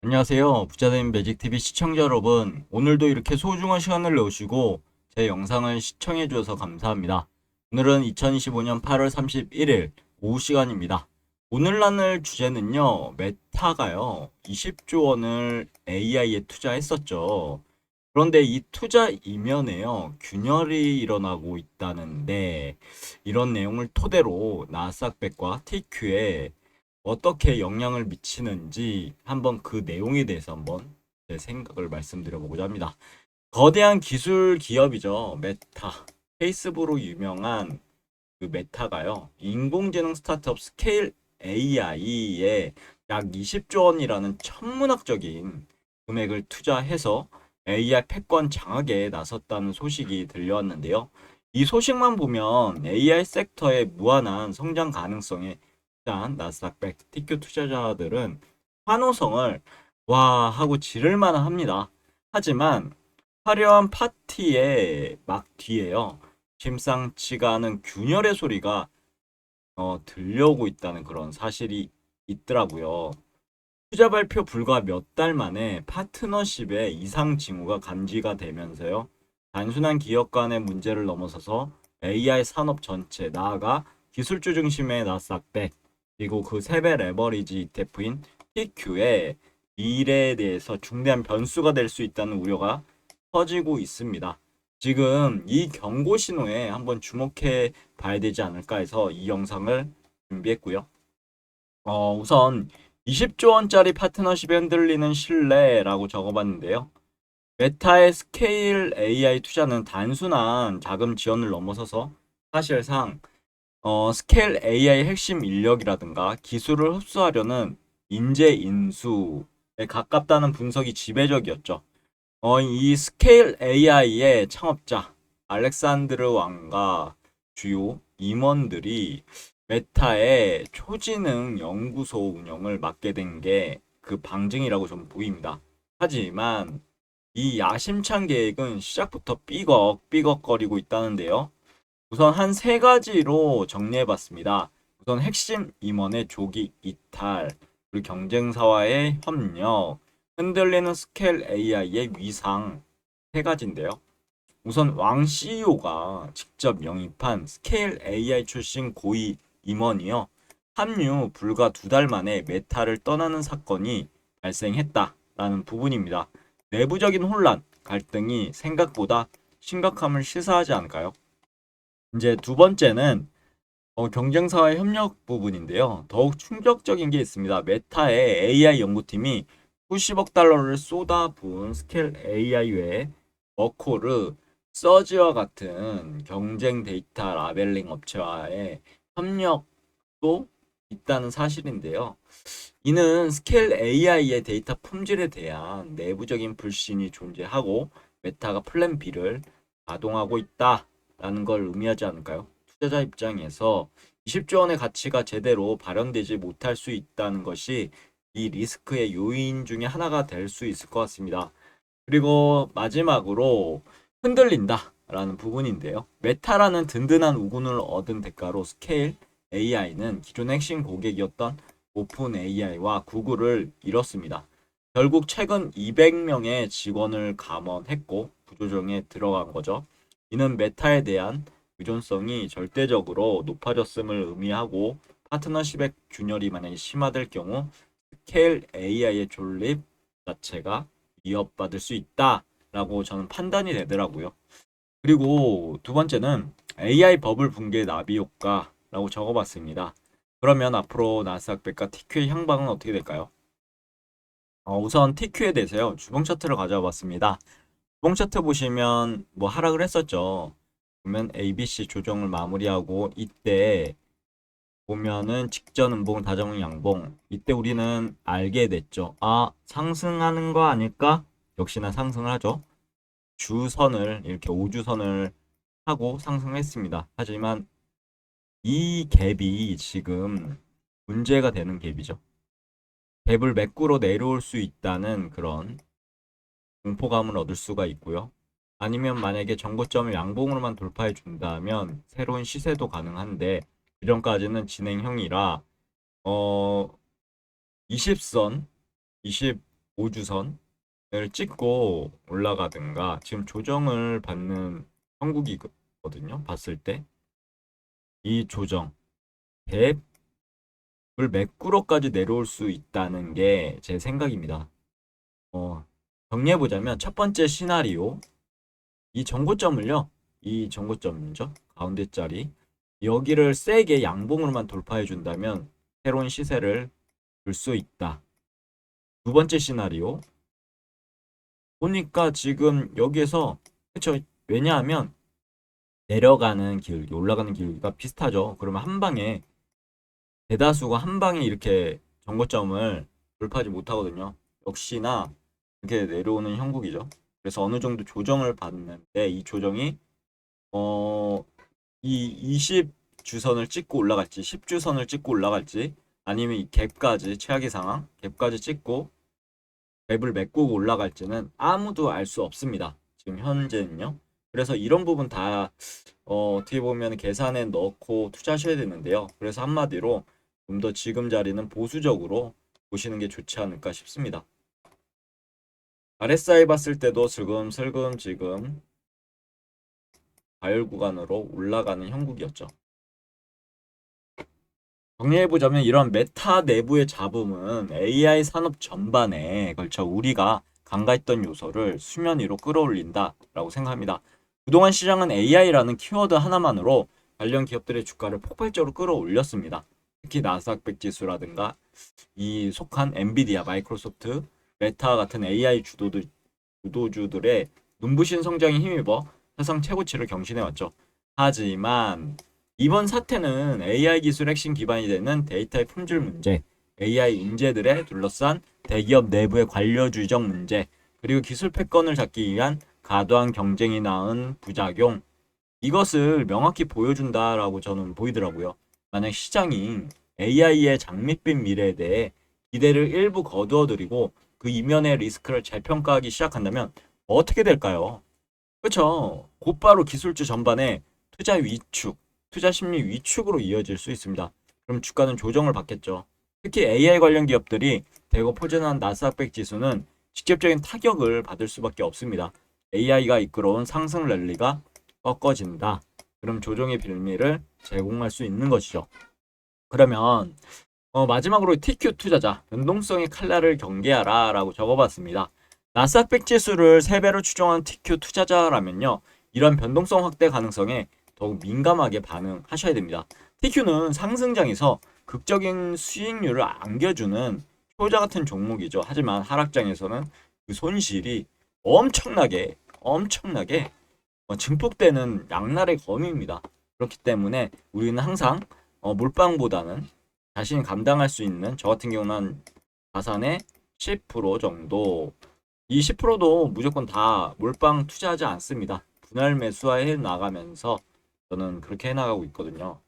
안녕하세요. 부자된 매직TV 시청자 여러분. 오늘도 이렇게 소중한 시간을 내오시고 제 영상을 시청해 주셔서 감사합니다. 오늘은 2025년 8월 31일 오후 시간입니다. 오늘 나눌 주제는요. 메타가요. 20조 원을 AI에 투자했었죠. 그런데 이 투자 이면에요. 균열이 일어나고 있다는데 이런 내용을 토대로 나스닥백과 TQ에 어떻게 영향을 미치는지 한번 그 내용에 대해서 한번 제 생각을 말씀드려 보고자 합니다. 거대한 기술 기업이죠. 메타. 페이스북으로 유명한 그 메타가요. 인공지능 스타트업 스케일 AI에 약 20조 원이라는 천문학적인 금액을 투자해서 AI 패권 장악에 나섰다는 소식이 들려왔는데요. 이 소식만 보면 AI 섹터의 무한한 성장 가능성에 일단 나스닥백 TQ 투자자들은 환호성을 와 하고 지를 만합니다. 하지만 화려한 파티의 막 뒤에요. 심상치가 않은 균열의 소리가 들려오고 있다는 그런 사실이 있더라고요. 투자 발표 불과 몇 달 만에 파트너십의 이상 징후가 감지가 되면서요. 단순한 기업 간의 문제를 넘어서서 AI 산업 전체, 나아가 기술주 중심의 나스닥백, 그리고 그 세배 레버리지 ETF인 TQ의 미래에 대해서 중대한 변수가 될 수 있다는 우려가 커지고 있습니다. 지금 이 경고 신호에 한번 주목해 봐야 되지 않을까 해서 이 영상을 준비했고요. 우선 20조 원짜리 파트너십에 흔들리는 신뢰라고 적어봤는데요. 메타의 스케일 AI 투자는 단순한 자금 지원을 넘어서서 사실상 스케일 AI 핵심 인력이라든가 기술을 흡수하려는 인재 인수에 가깝다는 분석이 지배적이었죠. 이 스케일 AI의 창업자 알렉산드르 왕과 주요 임원들이 메타의 초지능 연구소 운영을 맡게 된 게 그 방증이라고 좀 보입니다. 하지만 이 야심찬 계획은 시작부터 삐걱삐걱거리고 있다는데요. 우선 한 세 가지로 정리해봤습니다. 우선 핵심 임원의 조기 이탈, 그리고 경쟁사와의 협력, 흔들리는 스케일 AI의 위상 세 가지인데요. 우선 왕 CEO가 직접 영입한 스케일 AI 출신 고위 임원이요. 합류 불과 두 달 만에 메타를 떠나는 사건이 발생했다라는 부분입니다. 내부적인 혼란, 갈등이 생각보다 심각함을 시사하지 않을까요? 이제 두 번째는 경쟁사와의 협력 부분인데요. 더욱 충격적인 게 있습니다. 메타의 AI 연구팀이 수십억 달러를 쏟아부은 스케일 AI 외에 워코르, 서지와 같은 경쟁 데이터 라벨링 업체와의 협력도 있다는 사실인데요. 이는 스케일 AI의 데이터 품질에 대한 내부적인 불신이 존재하고 메타가 플랜 B를 가동하고 있다라는 걸 의미하지 않을까요? 투자자 입장에서 20조 원의 가치가 제대로 발현되지 못할 수 있다는 것이 이 리스크의 요인 중에 하나가 될 수 있을 것 같습니다. 그리고 마지막으로 흔들린다라는 부분인데요. 메타라는 든든한 우군을 얻은 대가로 스케일 AI는 기존 핵심 고객이었던 오픈 AI와 구글을 잃었습니다. 결국 최근 200명의 직원을 감원했고 구조조정에 들어간 거죠. 이는 메타에 대한 의존성이 절대적으로 높아졌음을 의미하고 파트너십의 균열이 만약에 심화될 경우 스케일 AI의 존립 자체가 위협받을 수 있다라고 저는 판단이 되더라고요. 그리고 두 번째는 AI 버블 붕괴 나비 효과라고 적어봤습니다. 그러면 앞으로 나스닥백과 TQ의 향방은 어떻게 될까요? 우선 TQ에 대해서요. 주봉 차트를 가져와 봤습니다. 주봉 차트 보시면 뭐 하락을 했었죠. 보면 ABC 조정을 마무리하고 이때 보면은 직전 음봉 다정 양봉 이때 우리는 알게 됐죠. 아, 상승하는 거 아닐까? 역시나 상승을 하죠. 주선을 이렇게 5주선을 하고 상승했습니다. 하지만 이 갭이 지금 문제가 되는 갭이죠. 갭을 매꾸로 내려올 수 있다는 그런 공포감을 얻을 수가 있고요. 아니면 만약에 전고점을 양봉으로만 돌파해 준다면 새로운 시세도 가능한데 그 전까지는 진행형이라 어 20선 5주선을 찍고 올라가든가 지금 조정을 받는 형국이거든요. 봤을 때 이 조정 갭을 매꾸러까지 내려올 수 있다는 게 제 생각입니다. 정리해보자면 첫 번째 시나리오 이 정고점을요. 이 정고점이죠. 가운데 자리 여기를 세게 양봉으로만 돌파해 준다면 새로운 시세를 줄 수 있다. 두 번째 시나리오 보니까 지금 여기에서 그쵸? 왜냐하면 내려가는 기울기, 올라가는 기울기가 비슷하죠. 그러면 한 방에 대다수가 한 방에 이렇게 정거점을 돌파하지 못하거든요. 역시나 이렇게 내려오는 형국이죠. 그래서 어느 정도 조정을 받는데 이 조정이 이 20주선을 찍고 올라갈지 10주선을 찍고 올라갈지 아니면 이 갭까지 최악의 상황 갭까지 찍고 갭을 메꾸고 올라갈지는 아무도 알 수 없습니다. 지금 현재는요. 그래서 이런 부분 다 어떻게 보면 계산에 넣고 투자하셔야 되는데요. 그래서 한마디로 좀 더 지금 자리는 보수적으로 보시는 게 좋지 않을까 싶습니다. RSI 봤을 때도 슬금슬금 지금 과열 구간으로 올라가는 형국이었죠. 정리해보자면 이런 메타 내부의 잡음은 AI 산업 전반에 걸쳐 우리가 간과했던 요소를 수면 위로 끌어올린다라고 생각합니다. 그동안 시장은 AI라는 키워드 하나만으로 관련 기업들의 주가를 폭발적으로 끌어올렸습니다. 특히 나스닥 100 지수라든가 이 속한 엔비디아, 마이크로소프트, 메타 같은 AI 주도주들의 눈부신 성장에 힘입어 사상 최고치를 경신해왔죠. 하지만 이번 사태는 AI 기술 핵심 기반이 되는 데이터의 품질 문제, AI 인재들에 둘러싼 대기업 내부의 관료주의적 문제, 그리고 기술 패권을 잡기 위한 과도한 경쟁이 낳은 부작용, 이것을 명확히 보여준다라고 저는 보이더라고요. 만약 시장이 AI의 장밋빛 미래에 대해 기대를 일부 거두어들이고 그 이면의 리스크를 재평가하기 시작한다면 어떻게 될까요? 그렇죠. 곧바로 기술주 전반에 투자 위축, 투자 심리 위축으로 이어질 수 있습니다. 그럼 주가는 조정을 받겠죠. 특히 AI 관련 기업들이 대거 포진한 나스닥100 지수는 직접적인 타격을 받을 수밖에 없습니다. AI가 이끌어온 상승 랠리가 꺾어진다. 그럼 조정의 빌미를 제공할 수 있는 것이죠. 그러면 마지막으로 TQ 투자자 변동성의 칼날을 경계하라 라고 적어봤습니다. 나스닥 100 지수를 3배로 추정한 TQ 투자자라면요. 이런 변동성 확대 가능성에 더욱 민감하게 반응하셔야 됩니다. TQ는 상승장에서 극적인 수익률을 안겨주는 효자 같은 종목이죠. 하지만 하락장에서는 그 손실이 엄청나게 증폭되는 양날의 검입니다. 그렇기 때문에 우리는 항상 몰빵보다는 자신이 감당할 수 있는 저 같은 경우는 자산의 10% 정도 이 10%도 무조건 다 몰빵 투자하지 않습니다. 분할 매수해 나가면서 저는 그렇게 해나가고 있거든요.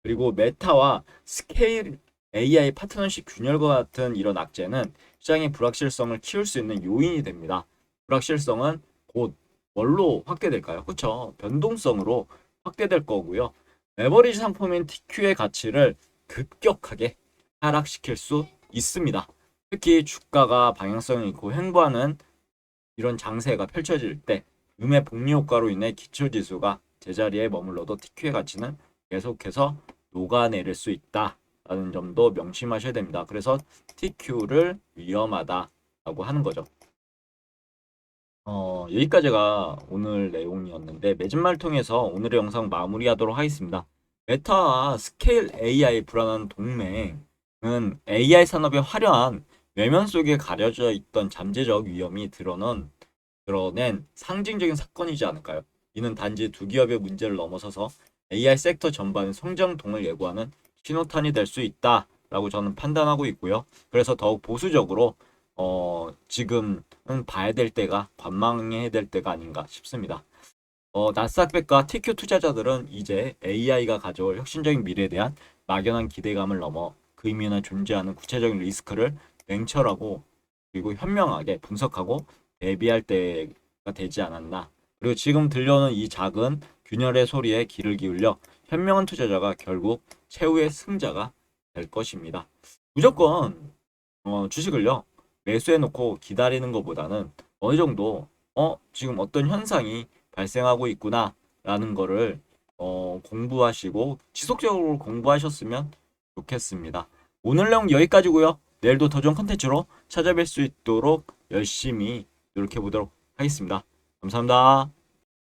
그리고 메타와 스케일 AI 파트너십 균열과 같은 이런 악재는 시장의 불확실성을 키울 수 있는 요인이 됩니다. 불확실성은 곧 뭘로 확대될까요? 그렇죠. 변동성으로 확대될 거고요. 레버리지 상품인 TQ의 가치를 급격하게 하락시킬 수 있습니다. 특히 주가가 방향성이 있고 횡보하는 이런 장세가 펼쳐질 때 음의 복리 효과로 인해 기초지수가 제자리에 머물러도 TQ의 가치는 계속해서 녹아내릴 수 있다라는 점도 명심하셔야 됩니다. 그래서 TQ를 위험하다라고 하는 거죠. 여기까지가 오늘 내용이었는데 매진말 통해서 오늘의 영상 마무리하도록 하겠습니다. 메타와 스케일 AI 불안한 동맹은 AI 산업의 화려한 외면 속에 가려져 있던 잠재적 위험이 드러낸 상징적인 사건이지 않을까요? 이는 단지 두 기업의 문제를 넘어서서 AI 섹터 전반의 성장통을 예고하는 신호탄이 될 수 있다라고 저는 판단하고 있고요. 그래서 더욱 보수적으로 지금은 봐야 될 때가 관망해야 될 때가 아닌가 싶습니다. 나스닥백과 TQ 투자자들은 이제 AI가 가져올 혁신적인 미래에 대한 막연한 기대감을 넘어 그 이면에 존재하는 구체적인 리스크를 냉철하고 그리고 현명하게 분석하고 대비할 때가 되지 않았나. 그리고 지금 들려오는 이 작은 균열의 소리에 귀를 기울여 현명한 투자자가 결국 최후의 승자가 될 것입니다. 무조건 주식을요. 매수해놓고 기다리는 것보다는 어느 정도 지금 어떤 현상이 발생하고 있구나 라는 거를 공부하시고 지속적으로 공부하셨으면 좋겠습니다. 오늘 내용 여기까지고요. 내일도 더 좋은 컨텐츠로 찾아뵐 수 있도록 열심히 노력해 보도록 하겠습니다. 감사합니다.